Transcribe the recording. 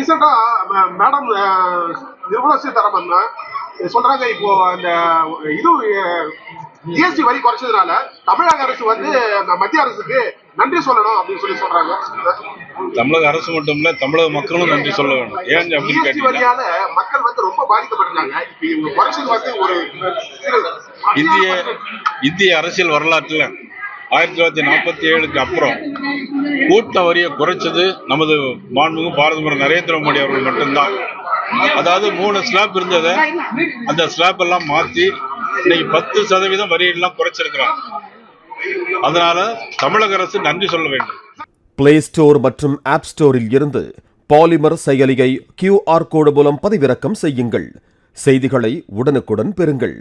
ரீசெண்டா மேடம் நிர்மலா சீதாராமன் சொல்றாங்க, இப்போ அந்த இது ஜிஎஸ்டி வரி குறைச்சதுனால தமிழக அரசு வந்து மத்திய அரசுக்கு நன்றி சொல்லணும் அப்படின்னு சொல்றாங்க. தமிழக அரசு மட்டும் இல்ல, தமிழக மக்களும் நன்றி சொல்ல வேண்டும். ஏன் ஜிஎஸ்டி வரியால மக்கள் வந்து ரொம்ப பாதிக்கப்பட்டிருக்காங்க. இப்ப இவங்க குறைச்சது வந்து ஒரு இந்திய அரசியல் வரலாற்றுல 1947க்கு அப்புறம் கூட்ட வரியை குறைச்சது நமது மாண்புமிகு பாரத நரேந்திர மோடி அவர்கள் மட்டும்தான். அதாவது 3 ஸ்லாப் இருந்ததை அந்த ஸ்லாப் எல்லாம் மாத்தி இன்னைக்கு 10% வரியெல்லாம் குறைச்சிருக்கிறாங்க. அதனால தமிழக அரசு நன்றி சொல்ல வேண்டும். பிளே ஸ்டோர் மற்றும் ஆப் ஸ்டோரில் இருந்து பாலிமர் செயலியை QR கோடு மூலம் பதிவிறக்கம் செய்யுங்கள். செய்திகளை உடனுக்குடன் பெறுங்கள்.